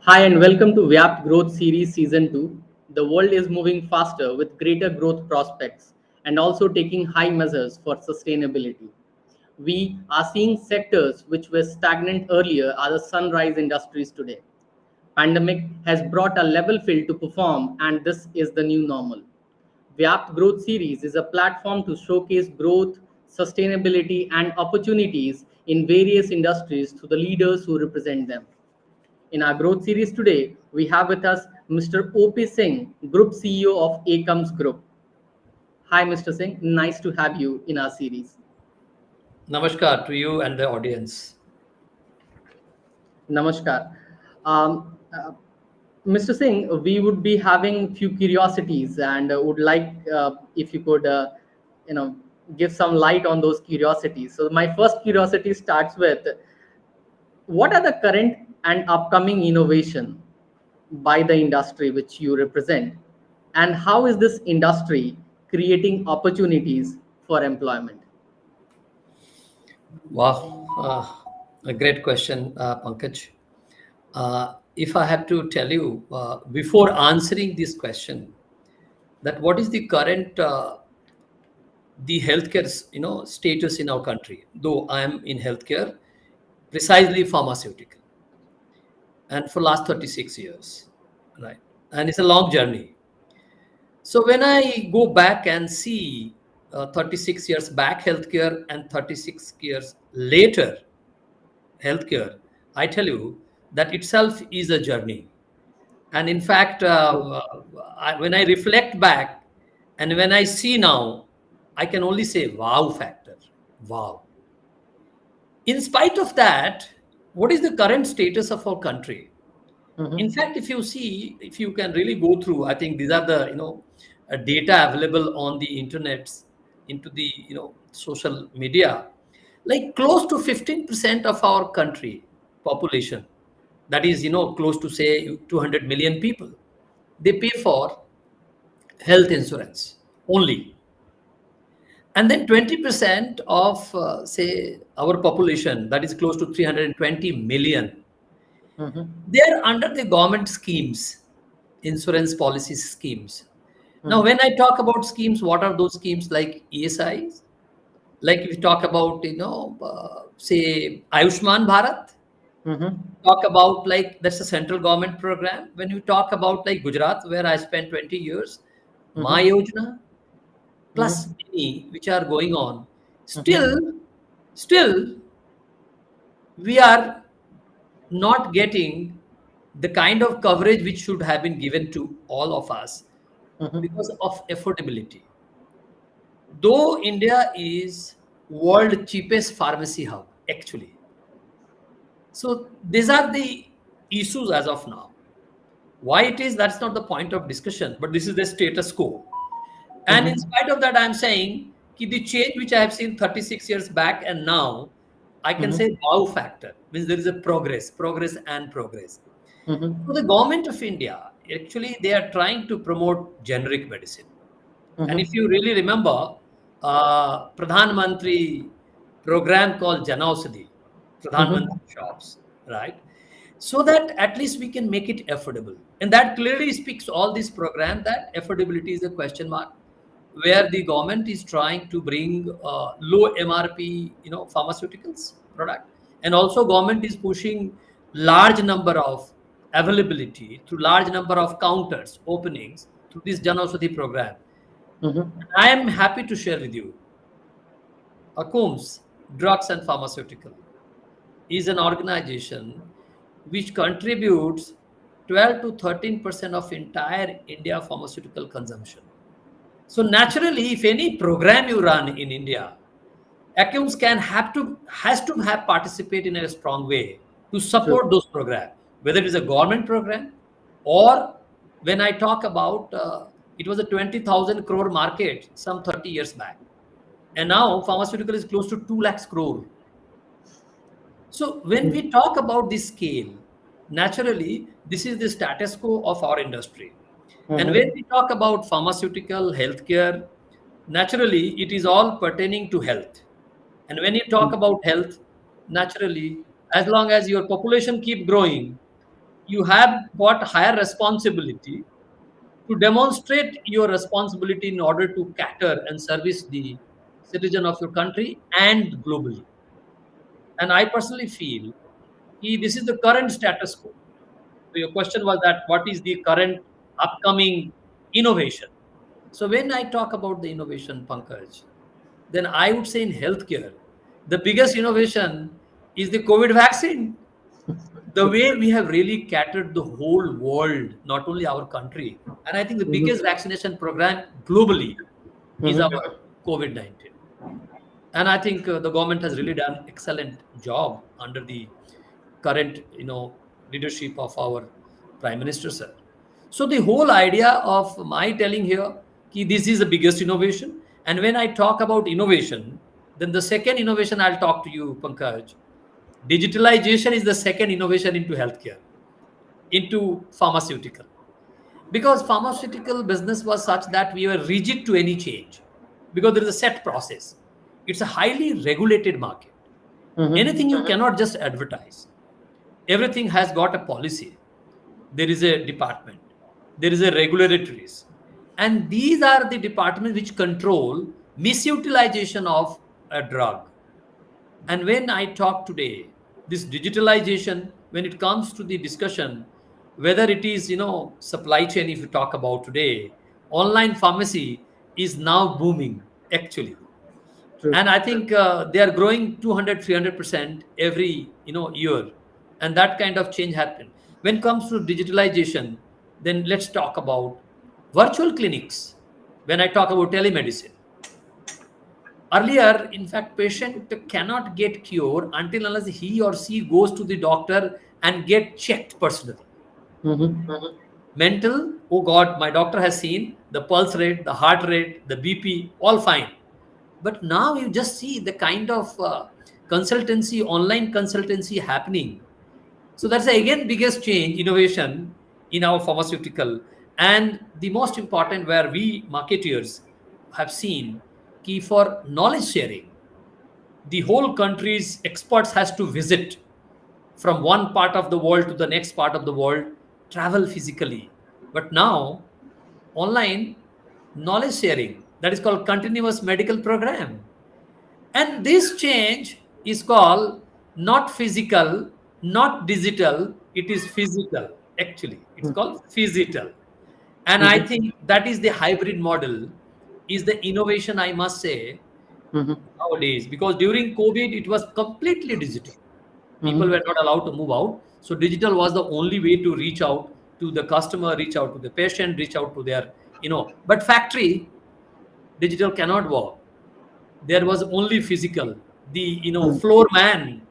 Hi and welcome to VYAPT Growth Series Season 2. The world is moving faster with greater growth prospects and also taking high measures for sustainability. We are seeing sectors which were stagnant earlier are the sunrise industries today. Pandemic has brought a level field to perform and this is the new normal. VYAPT Growth Series is a platform to showcase growth, sustainability and opportunities in various industries to the leaders who represent them. In our growth series today, we have with us Mr. P Singh, Group CEO of Akums Group. Hi, Mr. Singh. Nice to have you in our series. Namaskar to you and the audience. Namaskar. Um, uh, Mr. Singh, we would be having few curiosities and would like if you could, you know, give some light on those curiosities. So my first curiosity starts with what are the current and upcoming innovation by the industry which you represent, and how is this industry creating opportunities for employment? Wow, a great question, Pankaj. If I have to tell you before answering this question, that what is the current the healthcare status in our country? Though I am in healthcare, precisely pharmaceutical, and for last 36 years, right? And it's a long journey. So when I go back and see 36 years back healthcare and 36 years later healthcare, I tell you that itself is a journey. And in fact, when I reflect back and when I see now, I can only say wow factor. Wow. In spite of that, what is the current status of our country? In Mhm. fact, if you see, if you can really go through, I think these are the data available on the internet, into the social media, like close to 15% of our country population, that is close to say 200 million people, they pay for health insurance only. And then 20% of say our population, that is close to 320 million, Mhm. they're under the government schemes, insurance policy schemes. Now, Mhm. when I talk about schemes, what are those schemes? Like ESIs, like if you talk about, say Ayushman Bharat, Mhm. talk about like that's a central government program. When you talk about like Gujarat, where I spent 20 years, My Mhm. Yojana, plus Mhm. many which are going on, Mhm. still we are not getting the kind of coverage which should have been given to all of us Mhm. because of affordability. Though India is world cheapest pharmacy hub, actually. So these are the issues as of now. Why it is, that's not the point of discussion, but this is the status quo. And in Mhm. spite of that, I'm saying ki the change which I have seen 36 years back and now, I can say Mhm. wow factor means there is a progress and progress. So Mhm. the government of India, actually, they are trying to promote generic medicine. And if Mhm. you really remember, Pradhan Mantri program called Janaushadhi, Pradhan Mhm. Mantri shops, right? So that at least we can make it affordable. And that clearly speaks all this program that affordability is a question mark, where the government is trying to bring low MRP, pharmaceuticals product, and also government is pushing large number of availability through large number of counters openings through this Janaushadhi program. Mhm. I am happy to share with you, Akums Drugs and Pharmaceutical is an organization which contributes 12 to 13% of entire India pharmaceutical consumption. So naturally, if any program you run in India, Akums can has to have participate in a strong way to True. support those programs, whether it is a government program or when I talk about it was a 20,000 crore market some 30 years back, and now pharmaceutical is close to 2 lakhs crore. So when we talk about this scale, naturally, this is the status quo of our industry. And when Mhm. we talk about pharmaceutical, healthcare, naturally, it is all pertaining to health. And when you talk about health, naturally, as long as your population keep growing, you have got higher responsibility to demonstrate your responsibility in order to cater and service the citizen of your country and globally. And I personally feel this is the current status quo. So your question was that what is the current upcoming innovation? So when I talk about the innovation, Pankaj, then I would say in healthcare, the biggest innovation is the COVID vaccine. The way we have really catered the whole world, not only our country. And I think the biggest vaccination program globally is our COVID-19. And I think the government has really done excellent job under the current, leadership of our Prime Minister, sir. So the whole idea of my telling here, this is the biggest innovation. And when I talk about innovation, then the second innovation I'll talk to you, Pankaj, digitalization is the second innovation into healthcare, into pharmaceutical. Because pharmaceutical business was such that we were rigid to any change because there is a set process. It's a highly regulated market. Anything you cannot just advertise. Everything has got a policy. There is a department. There is a regulatories. And these are the departments which control misutilization of a drug. And when I talk today, this digitalization, when it comes to the discussion, whether it is, supply chain, if you talk about today, online pharmacy is now booming, actually. True. And I think they are growing 200, 300% every, year. And that kind of change happened. When it comes to digitalization, then let's talk about virtual clinics. When I talk about telemedicine, earlier, in fact, patient cannot get cure until unless he or she goes to the doctor and get checked personally. Mental, oh God, my doctor has seen the pulse rate, the heart rate, the BP, all fine. But now you just see the kind of consultancy, online consultancy happening. So that's again biggest change, innovation in our pharmaceutical. And the most important where we marketeers have seen key for knowledge sharing. The whole country's experts has to visit from one part of the world to the next part of the world, travel physically. But now, online knowledge sharing, that is called continuous medical program. And this change is called not physical, not digital, it is physical, actually. It's called physical. And I think that is the hybrid model, is the innovation, I must say, nowadays. Because during COVID, it was completely digital. People were not allowed to move out. So digital was the only way to reach out to the customer, reach out to the patient, reach out to their, but factory, digital cannot work. There was only physical. The, floor man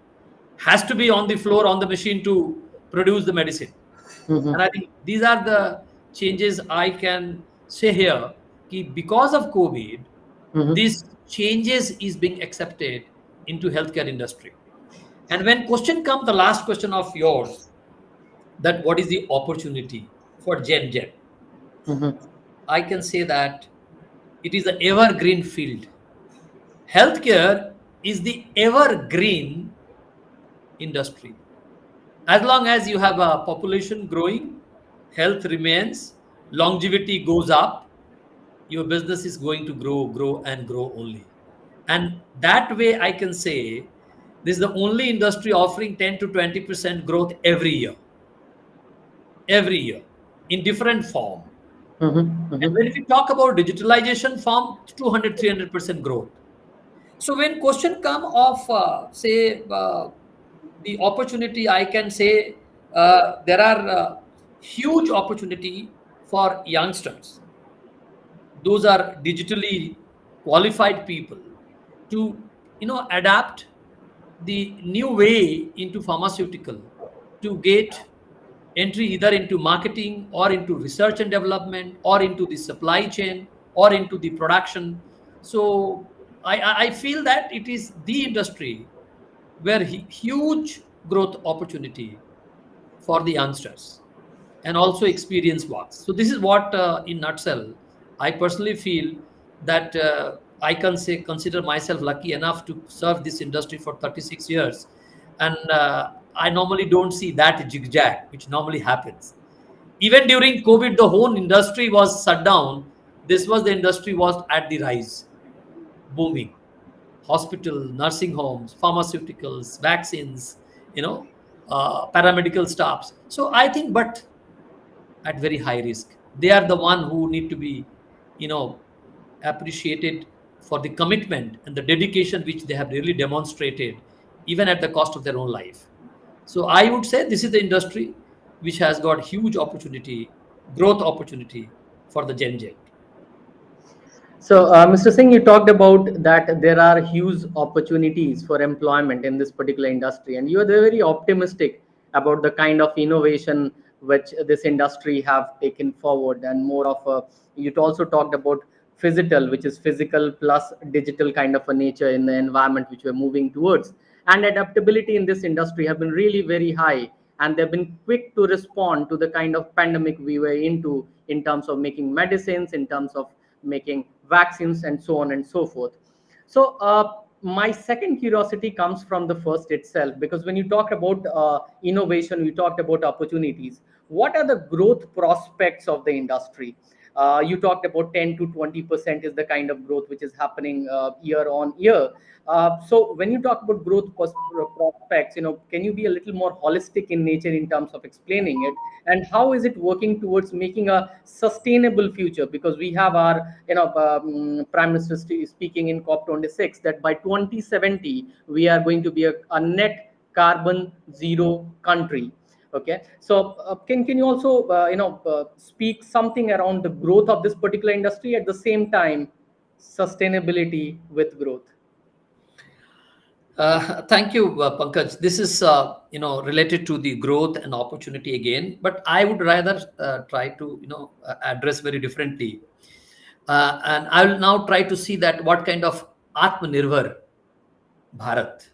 has to be on the floor on the machine to produce the medicine. And I think these are the changes I can say here. Because of COVID, these changes is being accepted into healthcare industry. And when question comes, the last question of yours, that what is the opportunity for Gen Z? I can say that it is an evergreen field. Healthcare is the evergreen industry. As long as you have a population growing, health remains, longevity goes up, your business is going to grow, and grow only. And that way, I can say this is the only industry offering 10 to 20% growth every year, in different form. And when we talk about digitalization form, 200, 300% growth. So when question come of, say, the opportunity, I can say there are huge opportunity for youngsters. Those are digitally qualified people to, adapt the new way into pharmaceutical, to get entry either into marketing or into research and development or into the supply chain or into the production. So I feel that it is the industry where huge growth opportunity for the youngsters and also experience works. So this is what, in nutshell, I personally feel that I can say consider myself lucky enough to serve this industry for 36 years, and I normally don't see that zigzag, which normally happens. Even during COVID, the whole industry was shut down. This was the industry was at the rise, booming. Hospital, nursing homes, pharmaceuticals, vaccines, you know, paramedical staffs. So I think, but at very high risk. They are the one who need to be, you know, appreciated for the commitment and the dedication which they have really demonstrated, even at the cost of their own life. So I would say this is the industry which has got huge opportunity, growth opportunity for the Gen Z. So, Mr. Singh, you talked about that there are huge opportunities for employment in this particular industry, and you are very optimistic about the kind of innovation which this industry have taken forward, and more of a. You also talked about physical, which is physical plus digital kind of a nature in the environment which we're moving towards, and adaptability in this industry have been really very high, and they've been quick to respond to the kind of pandemic we were into in terms of making medicines, in terms of making vaccines, and so on and so forth. So my second curiosity comes from the first itself, because when you talk about innovation, we talked about opportunities. What are the growth prospects of the industry? You talked about 10 to 20% is the kind of growth which is happening year on year. So when you talk about growth prospects, can you be a little more holistic in nature in terms of explaining it, and how is it working towards making a sustainable future? Because we have our, Prime Minister speaking in COP26 that by 2070 we are going to be a net carbon zero country. Okay, so can you also speak something around the growth of this particular industry, at the same time sustainability with growth? Thank you, Pankaj. This is related to the growth and opportunity again, but I would rather try to address very differently, and I will now try to see that what kind of Atmanirbhar Bharat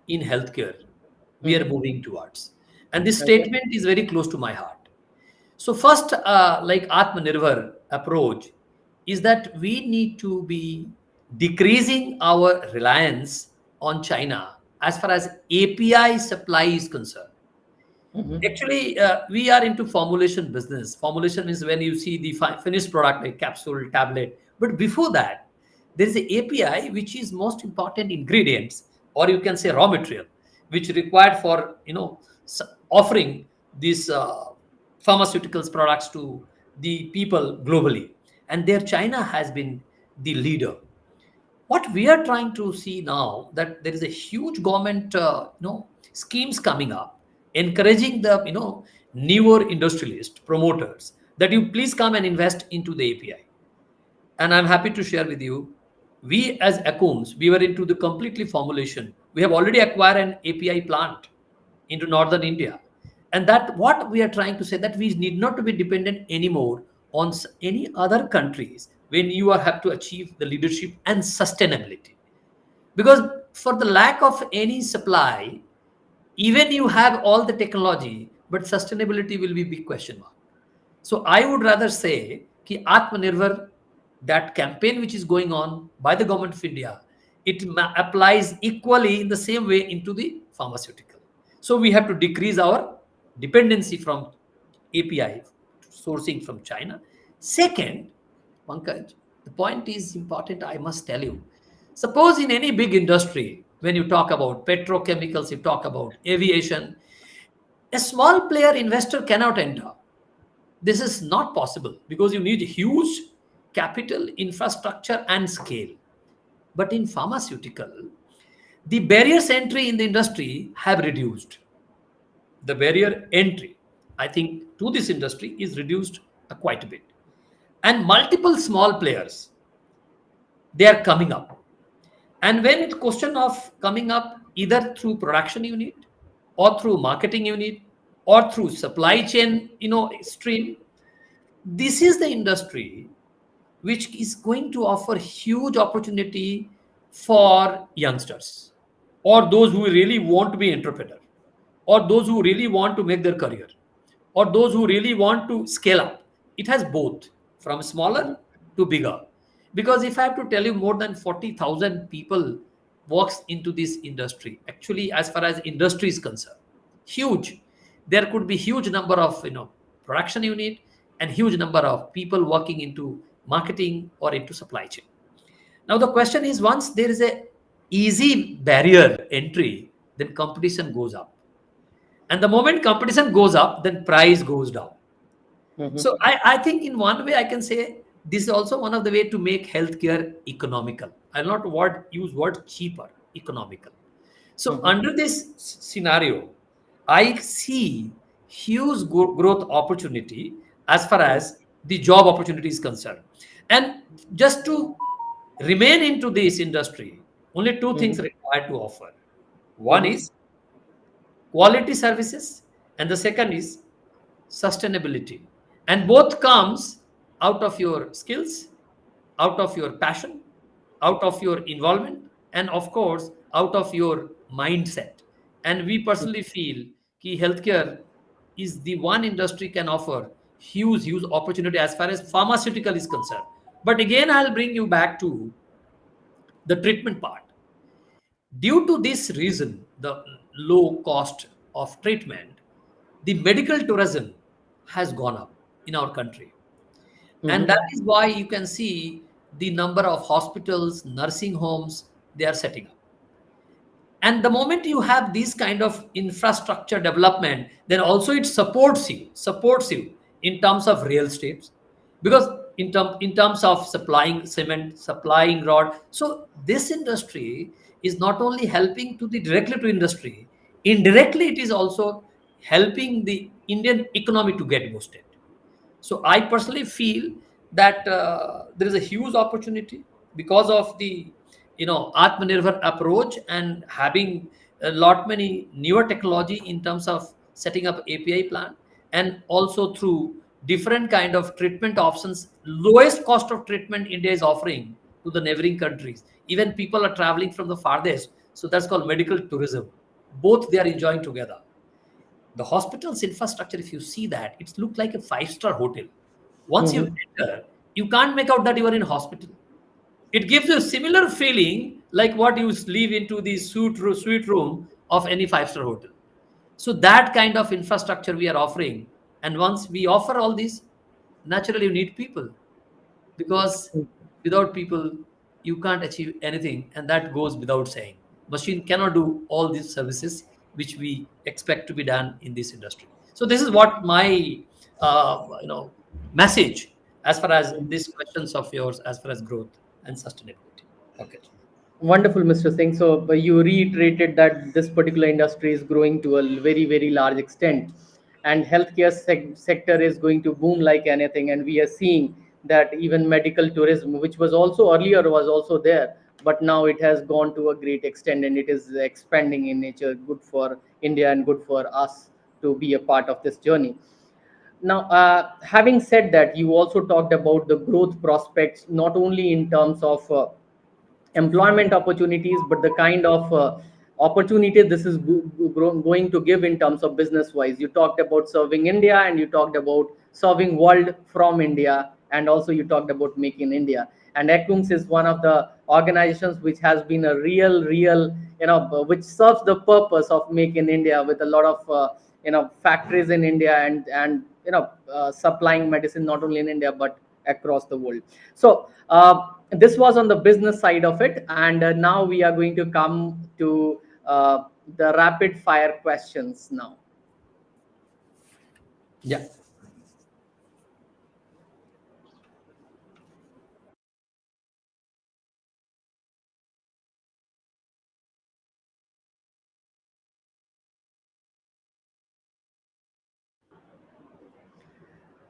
in healthcare we are Hmm. moving towards, and this Okay. statement is very close to my heart. So first, like Atmanirbhar approach is that we need to be decreasing our reliance on China as far as API supply is concerned. Hmm. Actually, we are into formulation business. Formulation is when you see the finished product like capsule, tablet. But before that, there is a API which is most important ingredients, or you can say raw material, which required for offering these pharmaceuticals products to the people globally. And there, China has been the leader. What we are trying to see now that there is a huge government schemes coming up encouraging the newer industrialist promoters that you please come and invest into the API. And I'm happy to share with you, we as Akums, we were into the completely formulation. We have already acquired an API plant into northern India. And that what we are trying to say that we need not to be dependent anymore on any other countries when you are have to achieve the leadership and sustainability. Because for the lack of any supply, even you have all the technology, but sustainability will be big question mark. So I would rather say कि Atmanirbhar, that campaign which is going on by the government of India, it applies equally in the same way into the pharmaceutical. So we have to decrease our dependency from API sourcing from China. Second, Pankaj, the point is important. I must tell you. Suppose in any big industry, when you talk about petrochemicals, you talk about aviation, a small player investor cannot enter. This is not possible because you need huge capital, infrastructure, and scale. But in pharmaceutical, the barriers entry in the industry have reduced. The barrier entry, I think, to this industry is reduced quite a bit. And multiple small players, they are coming up. And when it's question of coming up either through production unit or through marketing unit or through supply chain, stream, this is the industry which is going to offer huge opportunity for youngsters or those who really want to be entrepreneur or those who really want to make their career or those who really want to scale up. It has both from smaller to bigger. Because if I have to tell you, more than 40,000 people walks into this industry actually as far as industry is concerned. huge. There could be huge number of production unit and huge number of people working into marketing or into supply chain. Now the question is, once there is a easy barrier entry, then competition goes up, and the moment competition goes up, then price goes down. Mm-hmm. So I think in one way I can say this is also one of the way to make healthcare economical. I'll not use word cheaper, economical. So Mm-hmm. under this scenario, I see huge growth opportunity as far as the job opportunity is concerned. And just to remain into this industry, only two things Mm-hmm. required to offer. One Mm-hmm. is quality services, and the second is sustainability. And both comes out of your skills, out of your passion, out of your involvement, and of course out of your mindset. And we personally feel that healthcare is the one industry can offer huge opportunity as far as pharmaceutical is concerned. But again, I'll bring you back to the treatment part. Due to this reason, the low cost of treatment, the medical tourism has gone up in our country. And Mm-hmm. that is why you can see the number of hospitals, nursing homes they are setting up. And the moment you have this kind of infrastructure development, then also it supports you in terms of real estate, because in terms of supplying cement, supplying rod. So this industry is not only helping to the directly to industry, indirectly it is also helping the Indian economy to get boosted. So I personally feel that there is a huge opportunity because of the Atmanirbhar approach and having a lot many newer technology in terms of setting up API plant, and also through different kind of treatment options. Lowest cost of treatment India is offering to the neighboring countries. Even people are traveling from the farthest, so that's called medical tourism. Both they are enjoying together. The hospital's infrastructure, if you see that, it's looked like a five-star hotel. Once you Mm-hmm. enter, you can't make out that you are in hospital. It gives you a similar feeling like what you leave into the suite room of any five-star hotel. So that kind of infrastructure we are offering. And once we offer all this, naturally you need people, because without people you can't achieve anything, and that goes without saying. Machine cannot do all these services which we expect to be done in this industry. So this is what my message as far as these questions of yours as far as growth and sustainability. Okay. Wonderful, Mr. Singh. So you reiterated that this particular industry is growing to a very, very large extent, and healthcare sector is going to boom like anything. And we are seeing that even medical tourism, which was also earlier was also there, but now it has gone to a great extent, and it is expanding in nature. Good for India and good for us to be a part of this journey. Now, having said that, you also talked about the growth prospects, not only in terms of employment opportunities, but the kind of opportunity this is going to give in terms of business wise. You talked about serving India, and you talked about serving world from India, and also you talked about Make in India. And Akums is one of the organizations which has been a real, which serves the purpose of Make in India, with a lot of factories in India, and supplying medicine not only in India but across the world. So this was on the business side of it, and now we are going to come to the rapid fire questions now. Yeah.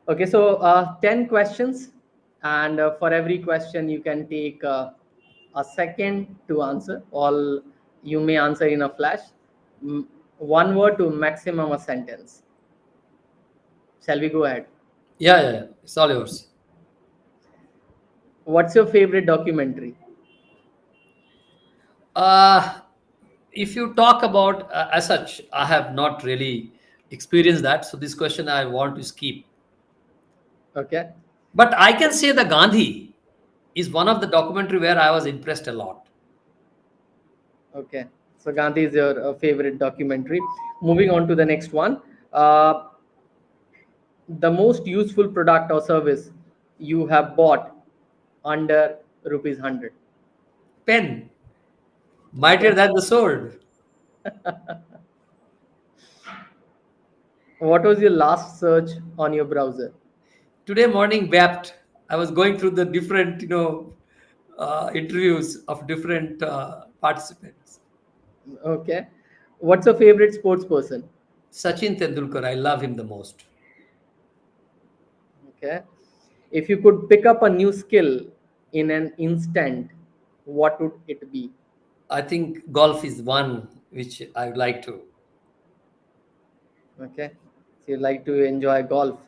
Okay, so 10 questions, and for every question you can take a second to answer. All you may answer in a flash. One word to maximum a sentence. Shall we go ahead? Yeah, it's all yours. What's your favorite documentary? uh if you talk about as such, I have not really experienced that, so this question I want to skip. Okay. But I can say the Gandhi is one of the documentary where I was impressed a lot. Okay. So Gandhi is your favorite documentary. Moving on to the next one. Uh, the most useful product or service you have bought under rupees 100. Pen, mightier Okay. than the sword. What was your last search on your browser? Today morning, VYAPT, I was going through the different, interviews of different participants. Okay. What's your favorite sports person? Sachin Tendulkar, I love him the most. Okay. If you could pick up a new skill in an instant, what would it be? I think golf is one which I would like to. Okay. So you like to enjoy golf.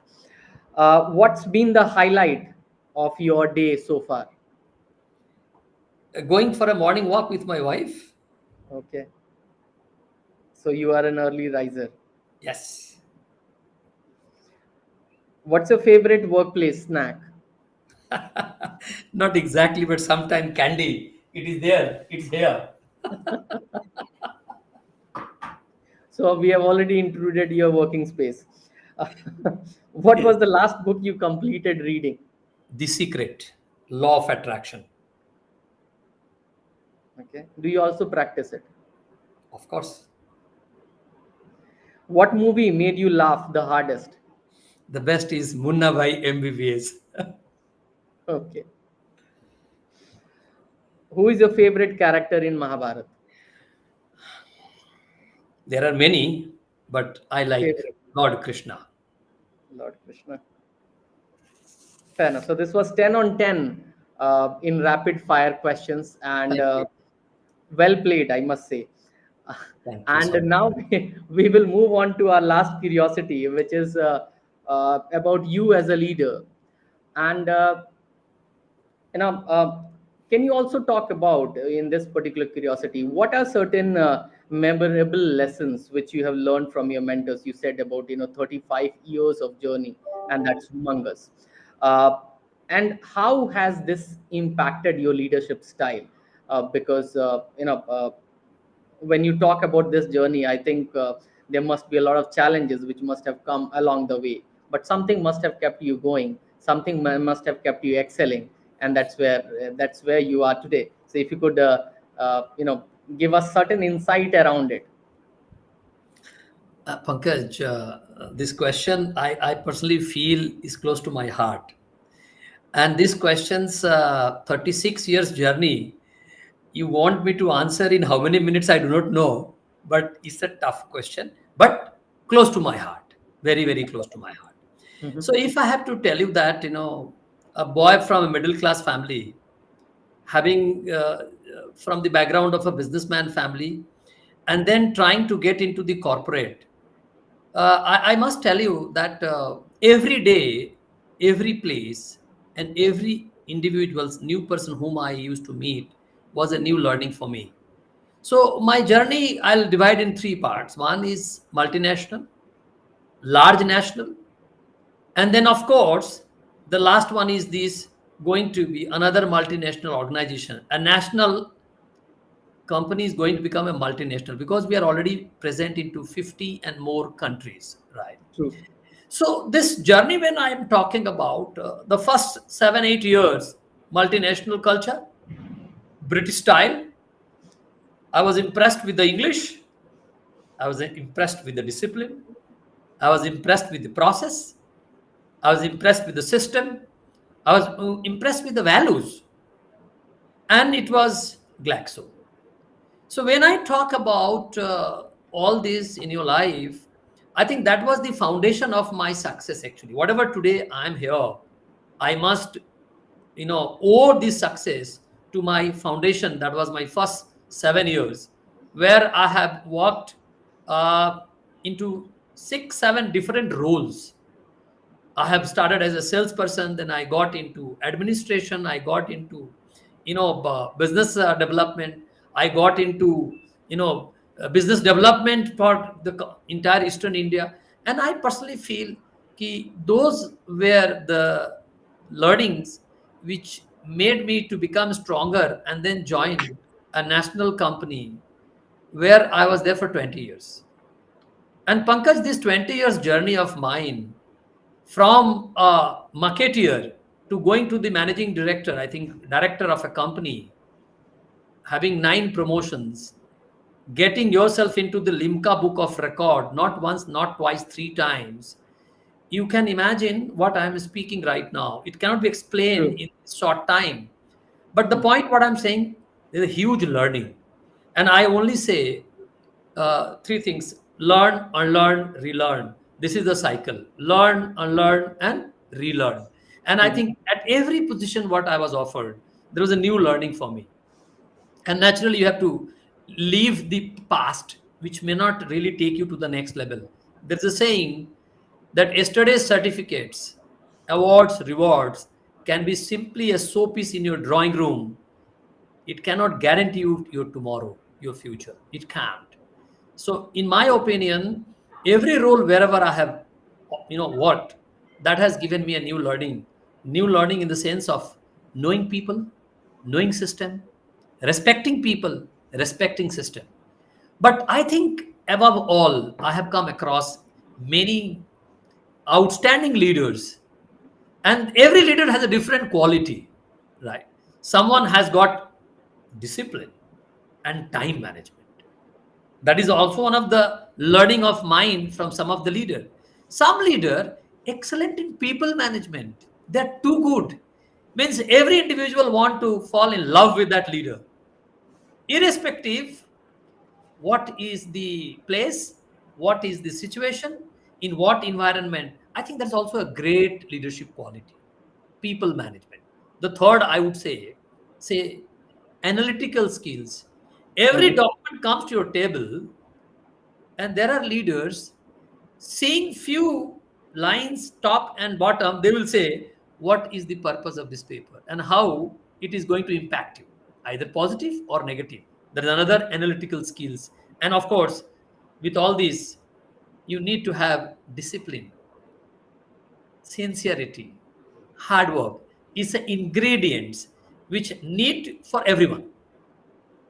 What's been the highlight of your day so far? Going for a morning walk with my wife. Okay. So you are an early riser. Yes. What's your favorite workplace snack? Not exactly, but sometime candy. It is there. It's here. So we have already intruded your working space. What Yes. was the last book you completed reading? The Secret, Law of Attraction. Okay. Do you also practice it? Of course. What movie made you laugh the hardest? The best is Munna by MBBS. Okay. Who is your favorite character in Mahabharata? There are many, but I like Favorite. Lord Krishna. Lord Krishna. Fair enough. So this was 10 on 10 in rapid fire questions and Thank you. well played, I must say. Thank you And so much. now we will move on to our last curiosity, which is about you as a leader. And you know, can you also talk about in this particular curiosity, what are certain memorable lessons which you have learned from your mentors? You said about 35 years of journey, and that's humongous. Uh, and how has this impacted your leadership style? Because when you talk about this journey, I think there must be a lot of challenges which must have come along the way, but something must have kept you going, something must have kept you excelling, and that's where you are today. So if you could give us certain insight around it. Pankaj, this question I personally feel is close to my heart. And this question's 36 years journey, you want me to answer in how many minutes, I do not know. But it's a tough question, but close to my heart. Very, very close to my heart. Mhm. So if I have to tell you that, a boy from a middle class family, having from the background of a businessman family, and then trying to get into the corporate, I must tell you that every day, every place, and every individual's new person whom I used to meet was a new learning for me. So my journey, I'll divide in three parts. One is multinational, large national, and then of course the last one is this going to be another multinational organization. A national company is going to become a multinational because we are already present into 50 and more countries, right? True. So this journey, when I am talking about the first 7 8 years, multinational culture, British style, I was impressed with the English, I was impressed with the discipline, I was impressed with the process, I was impressed with the system, I was impressed with the values, and it was Glaxo. So when I talk about all this in your life, I think that was the foundation of my success actually. Whatever today I'm here, I must, owe this success to my foundation. That was my first 7 years, where I have worked uh, into 6 7 different roles. I have started as a salesperson, then I got into administration, I got into, business development, I got into, business development for the entire Eastern India. And I personally feel those were the learnings which made me to become stronger and then join a national company where I was there for 20 years. And Pankaj, this 20 years journey of mine, from a marketeer to going to the managing director, I think director of a company, having 9 promotions, getting yourself into the Limca book of record, not once, not twice, 3 times. You can imagine what I am speaking right now. It cannot be explained True. in short time. But the Hmm. point, what I'm saying, is a huge learning. And I only say 3 things: learn, unlearn, relearn. This is the cycle: learn, unlearn, and relearn. And I Hmm. think at every position, what I was offered, there was a new learning for me. And naturally, you have to leave the past, which may not really take you to the next level. There's a saying that yesterday's certificates, awards, rewards can be simply a showpiece in your drawing room. It cannot guarantee you your tomorrow, your future. It can't. So, in my opinion, every role wherever I have, worked, that has given me a new learning in the sense of knowing people, knowing system, respecting people, respecting system. But I think above all, I have come across many outstanding leaders, and every leader has a different quality, right? Someone has got discipline and time management. That is also one of the learning of mine from some of the leader. Some leader excellent in people management. They're too good. Means every individual want to fall in love with that leader, irrespective what is the place, what is the situation, in what environment. I think that's also a great leadership quality. People management. The third, I would say analytical skills. Every Hmm. document comes to your table, and there are leaders seeing few lines top and bottom. They will say what is the purpose of this paper and how it is going to impact you, either positive or negative. There is another analytical skills. And of course, with all these, you need to have discipline, sincerity, hard work is the ingredients which need for everyone.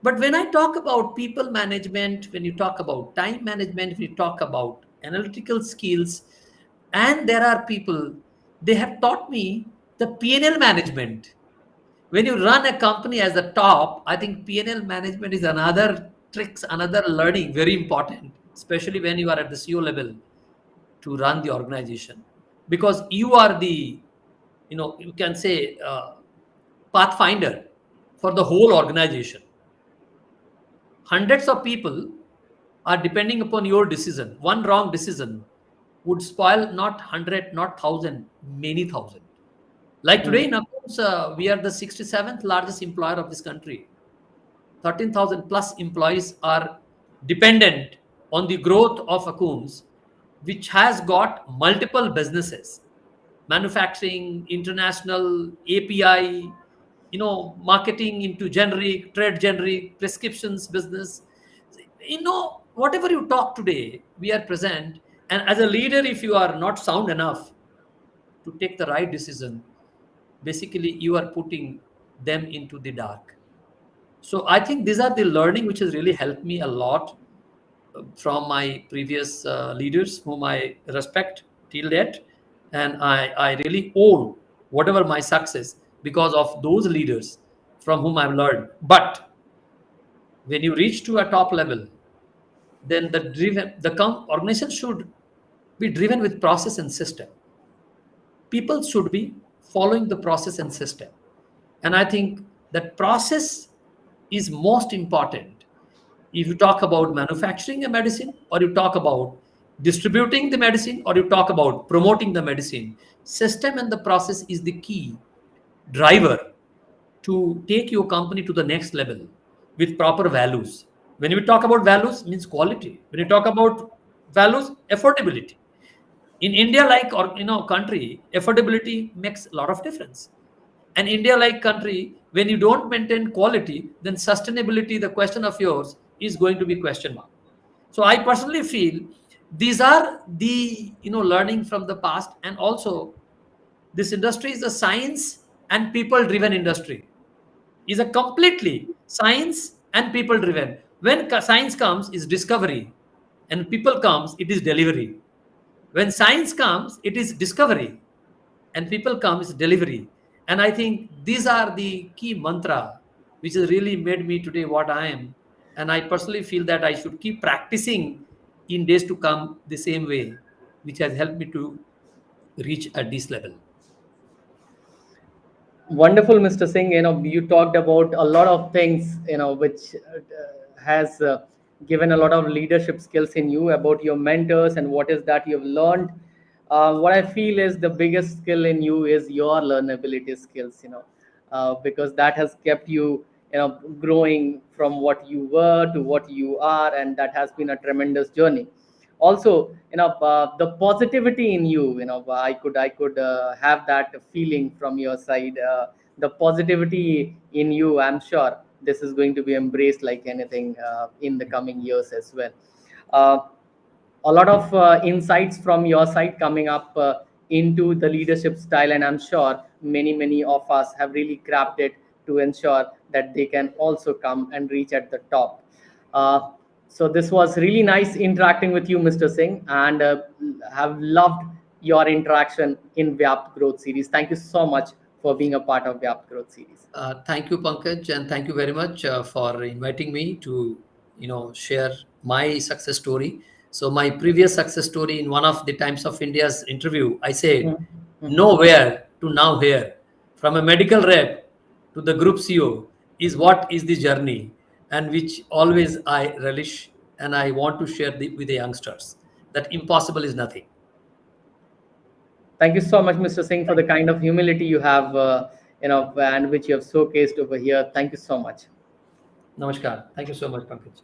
But when I talk about people management, when you talk about time management, when you talk about analytical skills, and there are people, they have taught me the P&L management. When you run a company as a top, I think P&L management is another tricks, another learning, very important, especially when you are at the CEO level to run the organization, because you are the, you can say, pathfinder for the whole organization. Hundreds of people are depending upon your decision. One wrong decision would spoil not 100, not 1,000, many thousand. Like today Hmm. in Akums, we are the 67th largest employer of this country. 13,000 plus employees are dependent on the growth of Akums, which has got multiple businesses: manufacturing, international, API, marketing into generic, trade generic, prescriptions business. Whatever you talk today, we are present. And as a leader, if you are not sound enough to take the right decision, basically you are putting them into the dark. So I think these are the learning which has really helped me a lot from my previous leaders, whom I respect till date. And I really own whatever my success because of those leaders from whom I've learned. But when you reach to a top level, then organization should be driven with process and system. People should be following the process and system. And I think that process is most important. If you talk about manufacturing a medicine, or you talk about distributing the medicine, or you talk about promoting the medicine, system and the process is the key driver to take your company to the next level with proper values. When we talk about values, means quality. When you talk about values, affordability. In India, like, or country, affordability makes a lot of difference. And India like country, when you don't maintain quality, then sustainability, the question of yours, is going to be question mark. So I personally feel these are the learning from the past. And also, this industry is a science and people driven industry, is a completely science and people driven. When science comes, is discovery, and people comes, it is delivery. When science comes, it is discovery, and people come is delivery. And I think these are the key mantra which has really made me today what I am. And I personally feel that I should keep practicing in days to come the same way, which has helped me to reach at this level. Wonderful, Mr. Singh. You talked about a lot of things, which has given a lot of leadership skills in you, about your mentors and what is that you've learned. What I feel is the biggest skill in you is your learnability skills, because that has kept you, growing from what you were to what you are, and that has been a tremendous journey. Also, the positivity in you, I could have that feeling from your side. The positivity in you, I'm sure this is going to be embraced like anything in the coming years as well. uh, a lot of insights from your side coming up into the leadership style, and I'm sure many of us have really cracked it to ensure that they can also come and reach at the top. So this was really nice interacting with you, Mr. Singh, and have loved your interaction in VYAPT Growth Series. Thank you so much for being a part of VYAPT Growth Series. Thank you, Pankaj, and thank you very much for inviting me to, share my success story. So my previous success story in one of the Times of India's interview, I said, Mhm. Mhm. nowhere to now here, from a medical rep to the group CEO is what is the journey, and which always I relish and I want to share with the youngsters. That impossible is nothing. Thank you so much, Mr. Singh, for the kind of humility you have, and which you have showcased over here. Thank you so much. Namaskar. Thank you so much, Pankaj.